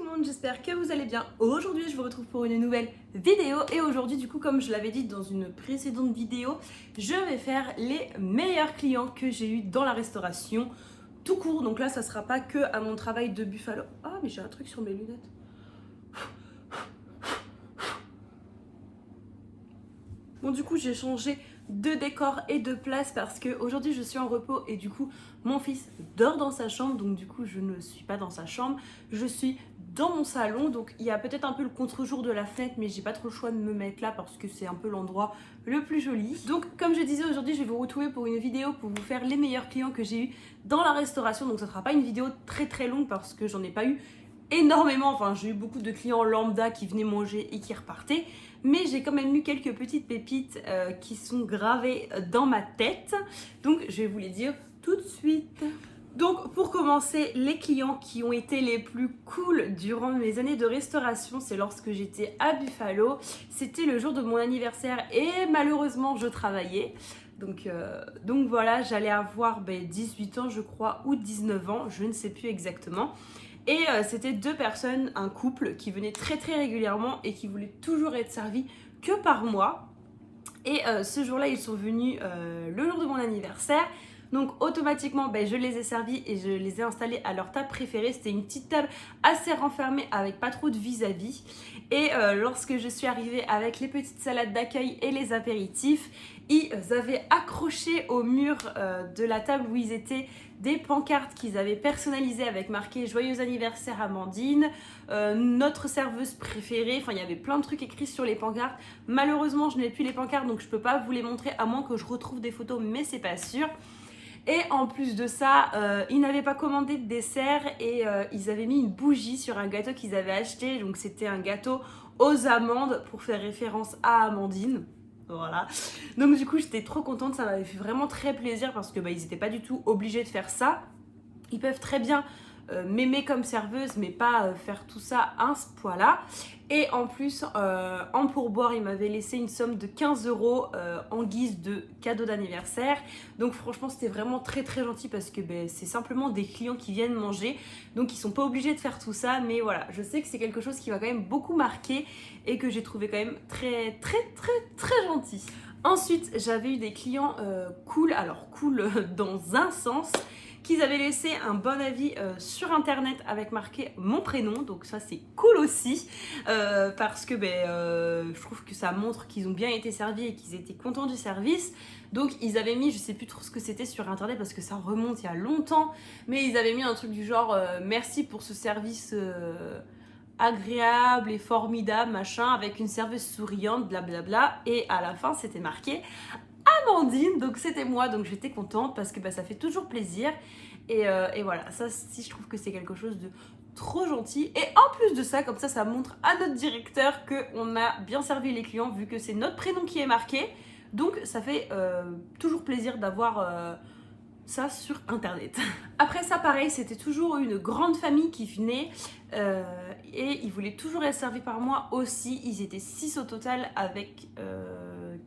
monde, j'espère que vous allez bien. Aujourd'hui je vous retrouve pour une nouvelle vidéo et aujourd'hui du coup comme je l'avais dit dans une précédente vidéo, je vais faire les meilleurs clients que j'ai eu dans la restauration tout court. Donc là ça sera pas que à mon travail de Buffalo. Ah mais j'ai un truc sur mes lunettes. Bon du coup j'ai changé de décor et de place parce que aujourd'hui je suis en repos et du coup mon fils dort dans sa chambre, donc du coup je ne suis pas dans sa chambre, je suis dans mon salon. Donc il y a peut-être un peu le contre-jour de la fenêtre mais j'ai pas trop le choix de me mettre là parce que c'est un peu l'endroit le plus joli. Donc comme je disais, aujourd'hui je vais vous retrouver pour une vidéo pour vous faire les meilleurs clients que j'ai eu dans la restauration. Donc ça sera pas une vidéo très longue parce que j'en ai pas eu énormément, enfin j'ai eu beaucoup de clients lambda qui venaient manger et qui repartaient, mais j'ai quand même eu quelques petites pépites qui sont gravées dans ma tête, donc je vais vous les dire tout de suite. Donc pour commencer, les clients qui ont été les plus cool durant mes années de restauration, c'est lorsque j'étais à Buffalo. C'était le jour de mon anniversaire et malheureusement je travaillais. Donc voilà, j'allais avoir 18 ans je crois ou 19 ans, je ne sais plus exactement. Et c'était deux personnes, un couple qui venait très régulièrement et qui voulait toujours être servis que par moi. Et ce jour-là, ils sont venus le jour de mon anniversaire. Donc automatiquement, je les ai servis et je les ai installés à leur table préférée. C'était une petite table assez renfermée avec pas trop de vis-à-vis. Et lorsque je suis arrivée avec les petites salades d'accueil et les apéritifs, ils avaient accroché au mur de la table où ils étaient des pancartes qu'ils avaient personnalisées avec marqué Joyeux anniversaire Amandine, notre serveuse préférée. Enfin, il y avait plein de trucs écrits sur les pancartes. Malheureusement, je n'ai plus les pancartes donc je peux pas vous les montrer à moins que je retrouve des photos, mais c'est pas sûr. Et en plus de ça, ils n'avaient pas commandé de dessert et ils avaient mis une bougie sur un gâteau qu'ils avaient acheté. Donc c'était un gâteau aux amandes pour faire référence à Amandine. Voilà. Donc du coup j'étais trop contente, ça m'avait fait vraiment très plaisir parce que ils n'étaient pas du tout obligés de faire ça. Ils peuvent très bien m'aimer comme serveuse mais pas faire tout ça à ce point-là. Et en plus, en pourboire, il m'avait laissé une somme de 15 € en guise de cadeau d'anniversaire. Donc franchement, c'était vraiment très gentil parce que c'est simplement des clients qui viennent manger. Donc ils sont pas obligés de faire tout ça. Mais voilà, je sais que c'est quelque chose qui m'a quand même beaucoup marqué et que j'ai trouvé quand même très gentil. Ensuite, j'avais eu des clients cool. Alors cool dans un sens, qu'ils avaient laissé un bon avis sur internet avec marqué mon prénom, donc ça c'est cool aussi parce que je trouve que ça montre qu'ils ont bien été servis et qu'ils étaient contents du service. Donc ils avaient mis, je sais plus trop ce que c'était sur internet parce que ça remonte il y a longtemps, mais ils avaient mis un truc du genre merci pour ce service agréable et formidable machin avec une serveuse souriante blablabla, et à la fin c'était marqué Amandine, donc c'était moi, donc j'étais contente parce que ça fait toujours plaisir et voilà, ça si je trouve que c'est quelque chose de trop gentil. Et en plus de ça, comme ça montre à notre directeur qu'on a bien servi les clients vu que c'est notre prénom qui est marqué, donc ça fait toujours plaisir d'avoir ça sur internet. Après ça pareil, c'était toujours une grande famille qui venait et ils voulaient toujours être servis par moi aussi. Ils étaient 6 au total avec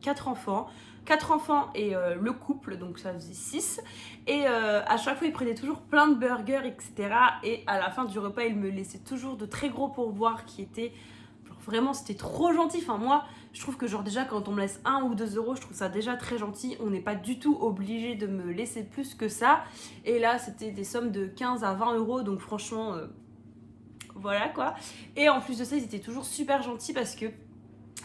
4 enfants. 4 enfants et le couple, donc ça faisait 6. Et à chaque fois, ils prenaient toujours plein de burgers, etc. Et à la fin du repas, ils me laissaient toujours de très gros pourboires qui étaient... Genre, vraiment, c'était trop gentil. Enfin, moi, je trouve que genre déjà, quand on me laisse 1 ou 2 €, je trouve ça déjà très gentil. On n'est pas du tout obligé de me laisser plus que ça. Et là, c'était des sommes de 15 à 20 €. Donc franchement, voilà quoi. Et en plus de ça, ils étaient toujours super gentils parce que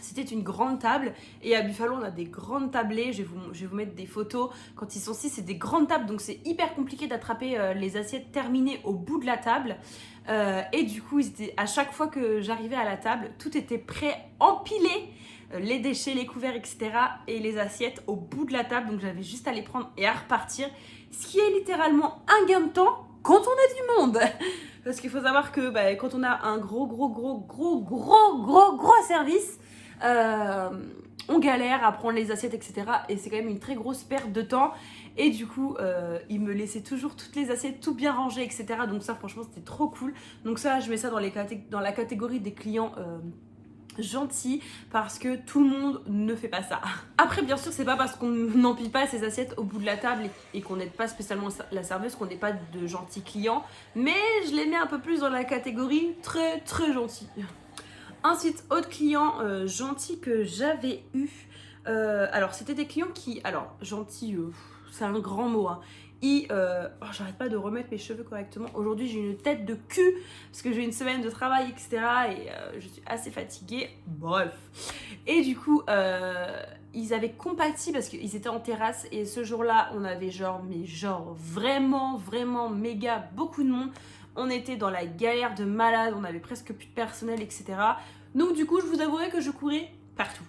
c'était une grande table et à Buffalo on a des grandes tablées, je vais vous mettre des photos. Quand ils sont 6, c'est des grandes tables donc c'est hyper compliqué d'attraper les assiettes terminées au bout de la table et du coup à chaque fois que j'arrivais à la table, tout était prêt, empilé, les déchets, les couverts, etc. et les assiettes au bout de la table, donc j'avais juste à les prendre et à repartir, ce qui est littéralement un gain de temps quand on a du monde. Parce qu'il faut savoir que quand on a un gros service, on galère à prendre les assiettes, etc. Et c'est quand même une très grosse perte de temps. Et du coup, ils me laissaient toujours toutes les assiettes tout bien rangées, etc. Donc ça, franchement, c'était trop cool. Donc ça, je mets ça dans la catégorie des clients gentil parce que tout le monde ne fait pas ça. Après bien sûr c'est pas parce qu'on n'empile pas ses assiettes au bout de la table et qu'on n'aide pas spécialement la serveuse qu'on n'est pas de gentils clients, mais je les mets un peu plus dans la catégorie très très gentil. Ensuite, autre client gentil que j'avais eu, alors c'était des clients qui, alors gentil, c'est un grand mot, hein. J'arrête pas de remettre mes cheveux correctement. Aujourd'hui, j'ai une tête de cul parce que j'ai une semaine de travail, etc. Et je suis assez fatiguée. Bref. Et du coup, ils avaient compati parce qu'ils étaient en terrasse. Et ce jour-là, on avait genre vraiment méga beaucoup de monde. On était dans la galère de malade. On avait presque plus de personnel, etc. Donc du coup, je vous avouerai que je courais partout.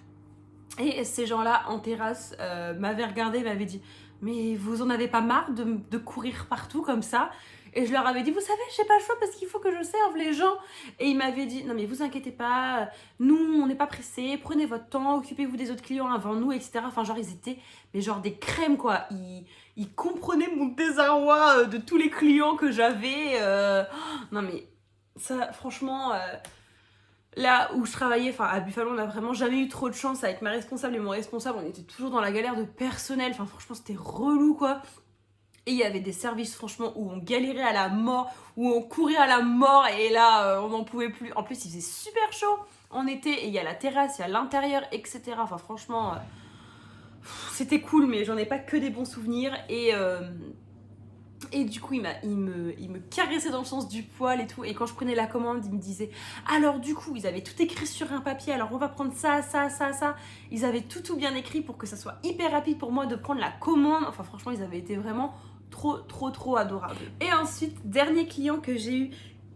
Et ces gens-là en terrasse m'avaient regardé, m'avaient dit mais vous en avez pas marre de courir partout comme ça? Et je leur avais dit vous savez j'ai pas le choix parce qu'il faut que je serve les gens. Et ils m'avaient dit non mais vous inquiétez pas, nous on n'est pas pressés, prenez votre temps, occupez-vous des autres clients avant nous, etc. Enfin genre ils étaient mais genre des crèmes quoi. Ils comprenaient mon désarroi de tous les clients que j'avais. Non mais ça franchement... Là où je travaillais, enfin à Buffalo, on n'a vraiment jamais eu trop de chance avec ma responsable et mon responsable. On était toujours dans la galère de personnel. Enfin, franchement, c'était relou quoi. Et il y avait des services, franchement, où on galérait à la mort, où on courait à la mort. Et là, on n'en pouvait plus. En plus, il faisait super chaud en été. Et il y a la terrasse, il y a l'intérieur, etc. Enfin, franchement, c'était cool, mais j'en ai pas que des bons souvenirs. Et du coup, il me caressait dans le sens du poil et tout. Et quand je prenais la commande, il me disait alors du coup, ils avaient tout écrit sur un papier. Alors on va prendre ça. Ils avaient tout bien écrit pour que ça soit hyper rapide pour moi de prendre la commande. Enfin franchement, ils avaient été vraiment trop adorables. Et ensuite, dernier client que j'ai eu,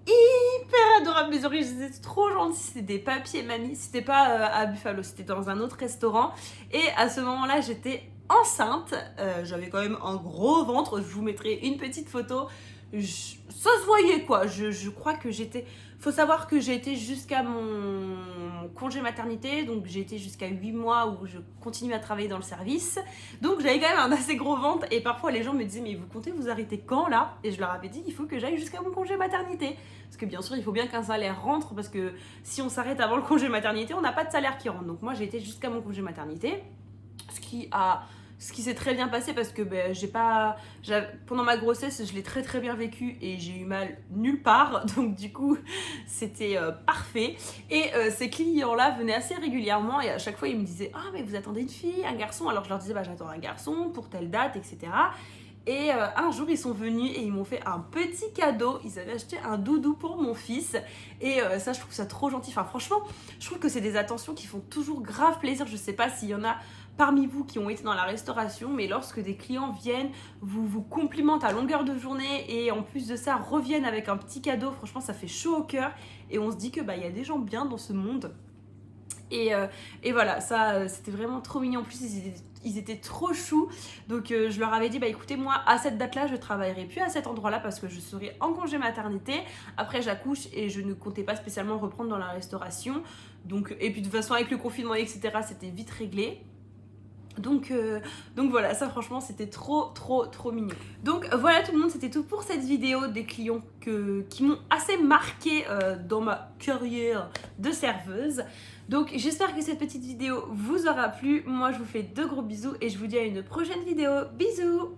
hyper adorable, mes oreilles, c'était trop gentil, c'était des papiers mamie, c'était pas à Buffalo, c'était dans un autre restaurant. Et à ce moment-là, j'étais enceinte, j'avais quand même un gros ventre, je vous mettrai une petite photo, ça se voyait quoi, je crois que j'étais, faut savoir que j'ai été jusqu'à mon congé maternité, donc j'ai été jusqu'à 8 mois où je continue à travailler dans le service, donc j'avais quand même un assez gros ventre et parfois les gens me disaient mais vous comptez vous arrêter quand là? Et je leur avais dit il faut que j'aille jusqu'à mon congé maternité, parce que bien sûr il faut bien qu'un salaire rentre, parce que si on s'arrête avant le congé maternité on n'a pas de salaire qui rentre, donc moi j'ai été jusqu'à mon congé maternité. Ce qui s'est très bien passé parce que pendant ma grossesse je l'ai très bien vécu et j'ai eu mal nulle part, donc du coup c'était parfait. Et ces clients là venaient assez régulièrement et à chaque fois ils me disaient ah mais vous attendez une fille, un garçon? Alors je leur disais j'attends un garçon pour telle date, etc. Et un jour ils sont venus et ils m'ont fait un petit cadeau, ils avaient acheté un doudou pour mon fils. Et ça je trouve ça trop gentil, enfin franchement je trouve que c'est des attentions qui font toujours grave plaisir. Je sais pas s'il y en a parmi vous qui ont été dans la restauration, mais lorsque des clients viennent, vous complimentent à longueur de journée et en plus de ça reviennent avec un petit cadeau, franchement ça fait chaud au cœur et on se dit que y a des gens bien dans ce monde. Et voilà, ça c'était vraiment trop mignon. En plus ils étaient trop choux, donc je leur avais dit écoutez, moi à cette date là je travaillerai plus à cet endroit là parce que je serai en congé maternité, après j'accouche et je ne comptais pas spécialement reprendre dans la restauration, donc, et puis de toute façon avec le confinement etc c'était vite réglé. Donc voilà, ça franchement c'était trop mignon. Donc voilà tout le monde, c'était tout pour cette vidéo des clients qui m'ont assez marqué dans ma carrière de serveuse. Donc j'espère que cette petite vidéo vous aura plu. Moi je vous fais de gros bisous et je vous dis à une prochaine vidéo. Bisous!